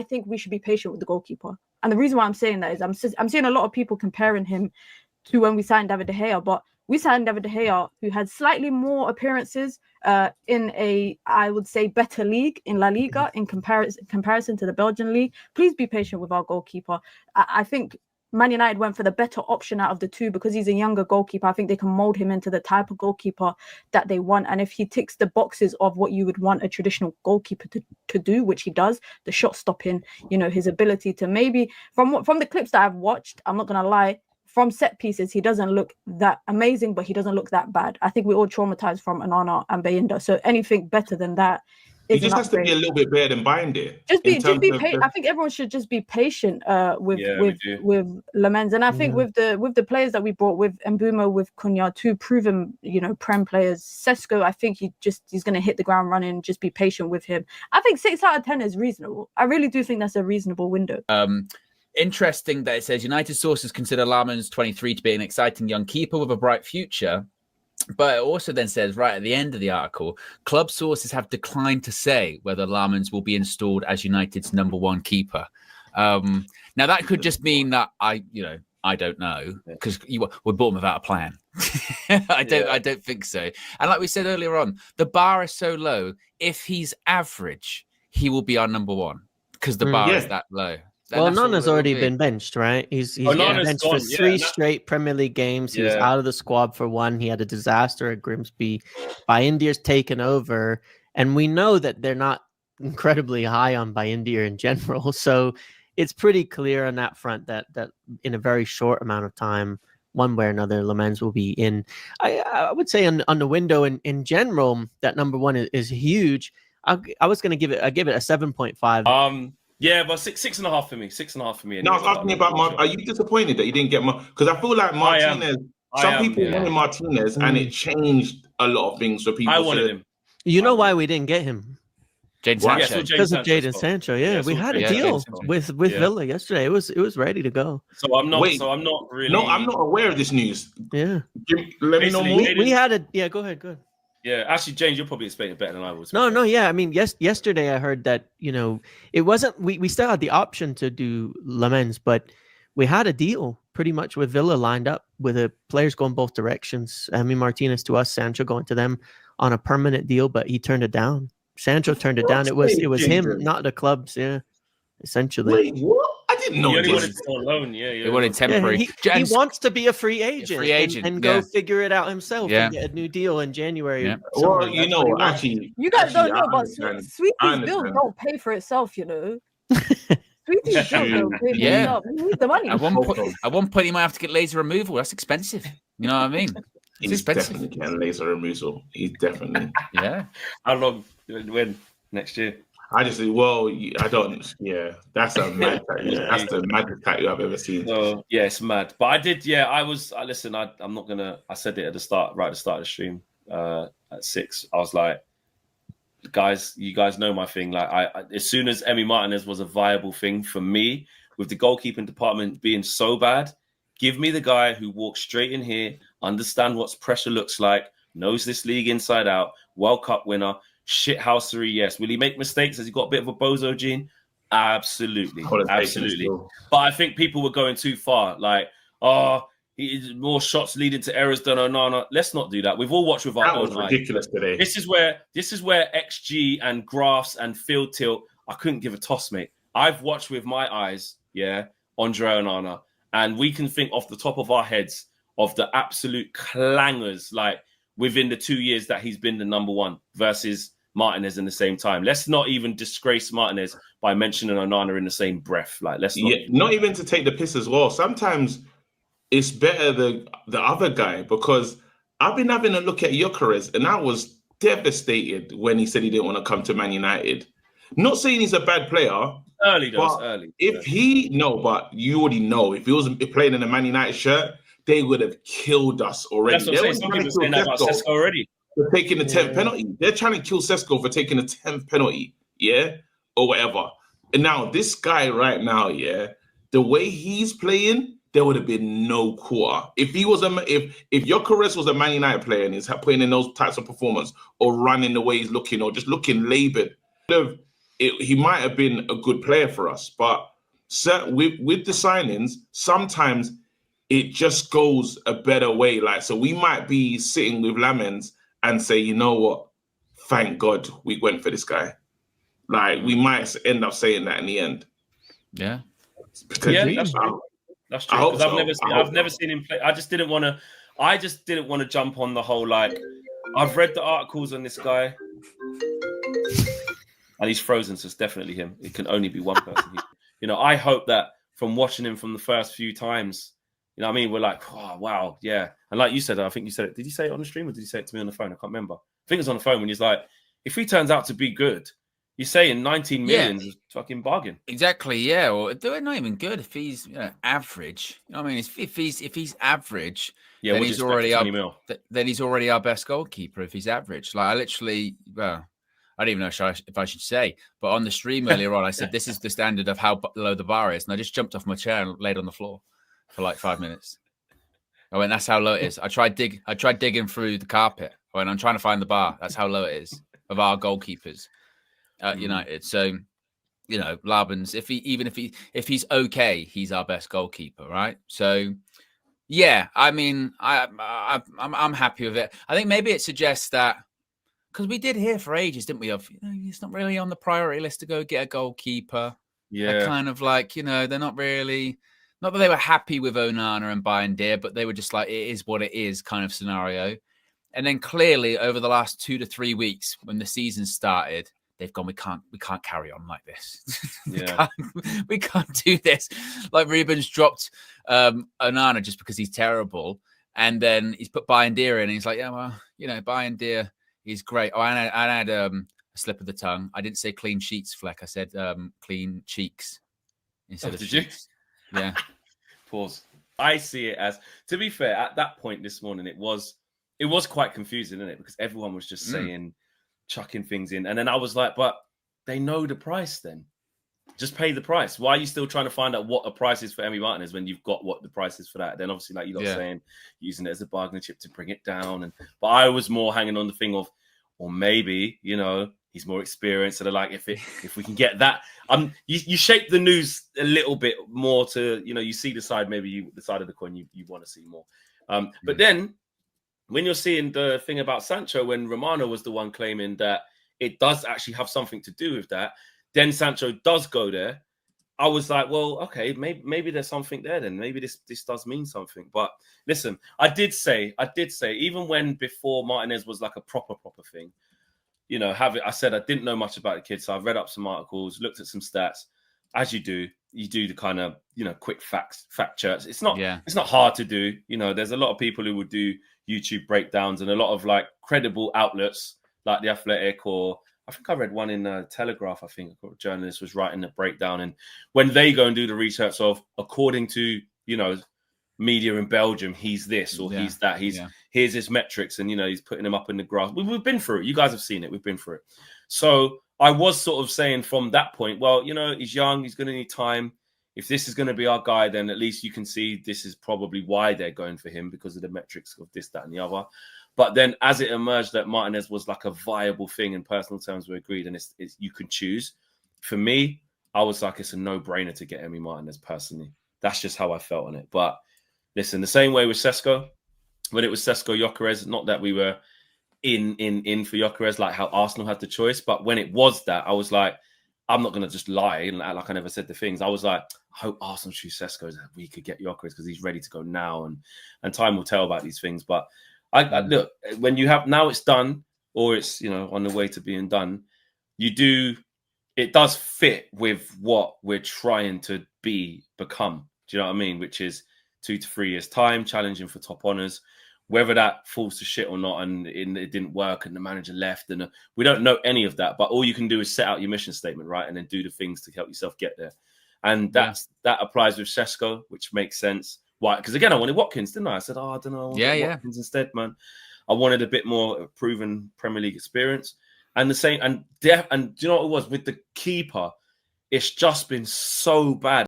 I think we should be patient with the goalkeeper. And the reason why I'm saying that is I'm seeing a lot of people comparing him to when we signed David De Gea, but we signed David De Gea, who had slightly more appearances in a, I would say, better league in La Liga in comparison to the Belgian league. Please be patient with our goalkeeper. I think Man United went for the better option out of the two because he's a younger goalkeeper. I think they can mold him into the type of goalkeeper that they want. And if he ticks the boxes of what you would want a traditional goalkeeper to do, which he does, the shot stopping, his ability to maybe, from the clips that I've watched, I'm not going to lie, from set pieces, he doesn't look that amazing, but he doesn't look that bad. I think we're all traumatized from Onana and Bayinda. So anything better than that, he just has to be a little bit better than Bayinda. Just be patient. I think everyone should just be patient with Lammens, and I think with the players that we brought, with Mbeumo, with Cunha, two proven Prem players. Sesko, I think he's going to hit the ground running. Just be patient with him. I think 6 out of 10 is reasonable. I really do think that's a reasonable window. Interesting that it says United sources consider Lammens 23 to be an exciting young keeper with a bright future. But it also then says right at the end of the article, club sources have declined to say whether Lammens will be installed as United's #1 keeper. Now that could just mean that I don't know, because we bought him without a plan. I don't think so. And like we said earlier on, the bar is so low. If he's average, he will be our #1 because the bar is that low. Well, Nana's already been benched, right? He's been benched for 3 straight Premier League games. He was out of the squad for 1. He had a disaster at Grimsby. Bayindir's taken over, and we know that they're not incredibly high on Bayindir in general. So it's pretty clear on that front that in a very short amount of time, one way or another, Lammens will be in. I would say on the window in general, that #1 is huge. I was going to give it a 7.5. Yeah, but 6.5 for me. 6.5 for me. No, I was asking about are you disappointed that you didn't get because I feel like Martinez. Some people wanted Martinez, and it changed a lot of things for people. I wanted him. You know why we didn't get him? Jadon Sancho. Because of Jadon Sancho. Yeah, we had a deal with Villa yesterday. It was ready to go. So I'm not. I'm not really. No, I'm not aware of this news. Yeah. Let me know more. We had a. Yeah, go ahead. Yeah, actually, James, you'll probably explain it better than I would. No, yeah. I mean, yesterday I heard that, it wasn't, we still had the option to do Lammens, but we had a deal pretty much with Villa lined up with the players going both directions. I mean, Martinez to us, Sancho going to them on a permanent deal, but he turned it down. Sancho turned it down. It was him, not the clubs. Yeah, essentially. Wait, what? I didn't know. He only wanted to go alone. Yeah. He wanted temporary. Yeah, he wants to be a free agent, and go figure it out himself and get a new deal in January. Yeah. Well, actually, you guys don't know, but Sweetie's bill don't pay for itself. Sweetie's bill don't pay for itself. He needs the money. At one point, he might have to get laser removal. That's expensive. You know what I mean? He's definitely getting laser removal. He's definitely. Yeah. How long? When? Next year? I just say, well, I don't. Yeah, that's a mad tattoo. That's the maddest tattoo I've ever seen. So, yeah, it's mad. But I did. Yeah, I was. Listen, I'm not gonna. I said it at the start, right at the start of the stream, at 6. I was like, guys, you guys know my thing. Like, I as soon as Emi Martinez was a viable thing for me, with the goalkeeping department being so bad, give me the guy who walks straight in here, understand what pressure looks like, knows this league inside out, World Cup winner. Shithousery, yes. Will he make mistakes? Has he got a bit of a bozo gene? Absolutely. But I think people were going too far. Like, he's more shots leading to errors than Onana. Let's not do that. We've all watched with our own eyes. That was ridiculous today. This is where XG and graphs and field tilt, I couldn't give a toss, mate. I've watched with my eyes, Andre Onana, and we can think off the top of our heads of the absolute clangers, like within the 2 years that he's been the #1 versus Martinez in the same time. Let's not even disgrace Martinez by mentioning Onana in the same breath. Like, let's not even to take the piss as well. Sometimes it's better the other guy, because I've been having a look at Gyökeres and I was devastated when he said he didn't want to come to Man United. Not saying he's a bad player. Early. But you already know if he wasn't playing in a Man United shirt, they would have killed us already. That's what I'm saying. Some people saying that about Sesko already. For taking the 10th penalty. They're trying to kill Sesko for taking the 10th penalty, or whatever. And now this guy right now, the way he's playing, there would have been no quarter. If he was if Gyökeres was a Man United player and he's putting in those types of performance or running the way he's looking or just looking laboured, he might have been a good player for us. But with the signings, sometimes it just goes a better way. Like, so we might be sitting with Lammens and say, you know what? Thank God we went for this guy. Like, we might end up saying that in the end. Yeah. Yeah, that's true. That's true. Because I've never seen him play. I just didn't want to jump on the whole, like, I've read the articles on this guy. And he's frozen, so it's definitely him. It can only be one person. You know, I hope that from watching him from the first few times, you know what I mean? We're like, oh, wow, yeah. And like you said, I think you said it. Did you say it on the stream or did you say it to me on the phone? I can't remember. I think it was on the phone when he's like, if he turns out to be good, you're saying 19 million is a fucking bargain. Exactly, yeah. Or they're not even good if he's average. You know what I mean? If he's average, then he's already then he's already our best goalkeeper if he's average. Like, I literally, well, I don't even know if I should say, but on the stream earlier on, I said, this is the standard of how low the bar is. And I just jumped off my chair and laid on the floor for like 5 minutes. I went, that's how low it is. I tried digging through the carpet. I went, I'm trying to find the bar. That's how low it is of our goalkeepers at United. So, you know, Lammens, if he's okay, he's our best goalkeeper, right? So, yeah, I mean, I'm happy with it. I think maybe it suggests that, because we did hear for ages, didn't we? Of, you know, it's not really on the priority list to go get a goalkeeper. Yeah, they're kind of like, you know, they're not really. Not that they were happy with Onana and Bayindir, but they were just like, it is what it is kind of scenario. And then clearly over the last 2 to 3 weeks, when the season started, they've gone, we can't carry on like this. we can't do this. Like, Ruben's dropped Onana just because he's terrible. And then he's put Bayindir in and he's like, yeah, well, you know, Bayindir, he's great. Oh, I had a slip of the tongue. I didn't say clean sheets, Fleck. I said clean cheeks instead of sheets. Yeah. Pause. I see it as, to be fair, at that point this morning, it was quite confusing, isn't it? Because everyone was just saying, chucking things in. And then I was like, but they know the price then. Just pay the price. Why are you still trying to find out what a price is for Emi Martinez when you've got what the price is for that? Then obviously, like you lot saying, using it as a bargaining chip to bring it down. But I was more hanging on the thing of, or maybe, you know, he's more experienced. So they're like, if we can get that, you shape the news a little bit more to, you know, you see the side, maybe the side of the coin you want to see more. But then when you're seeing the thing about Sancho, when Romano was the one claiming that it does actually have something to do with that, then Sancho does go there. I was like, well, okay, maybe there's something there then. Maybe this does mean something. But listen, I did say, even when before Martinez was like a proper thing, you know, I said I didn't know much about the kid, so I've read up some articles, looked at some stats. As you do the kind of, you know, quick fact checks. It's not hard to do. You know, there's a lot of people who would do YouTube breakdowns and a lot of like credible outlets like The Athletic, or I think I read one in Telegraph. I think a journalist was writing a breakdown, and when they go and do the research of, according to, you know, media in Belgium, he's this or he's that. Here's his metrics, and you know, he's putting them up in the graph. We've been through it. You guys have seen it. We've been through it. So I was sort of saying from that point, well, you know, he's young. He's going to need time. If this is going to be our guy, then at least you can see this is probably why they're going for him, because of the metrics of this, that, and the other. But then as it emerged that Martinez was like a viable thing in personal terms, we agreed, and it's you can choose. For me, I was like, it's a no-brainer to get Emi Martinez personally. That's just how I felt on it. But listen, the same way with Sesko, when it was Sesko Gyökeres, not that we were in for Gyökeres, like how Arsenal had the choice, but when it was that, I was like, I'm not going to just lie and act like I never said the things. I was like, I hope Arsenal choose Sesko, that we could get Gyökeres because he's ready to go now, and time will tell about these things. But I look, when you have, now it's done, or it's, you know, on the way to being done, it does fit with what we're trying to become. Do you know what I mean? Which is 2 to 3 years time, challenging for top honours. Whether that falls to shit or not, and it didn't work, and the manager left, and we don't know any of that. But all you can do is set out your mission statement, right, and then do the things to help yourself get there. And that applies with Sesko, which makes sense. Why? Because again, I wanted Watkins, didn't I? I said, I don't know, Watkins instead, man. I wanted a bit more proven Premier League experience, and the same, and do you know what it was with the keeper? It's just been so bad.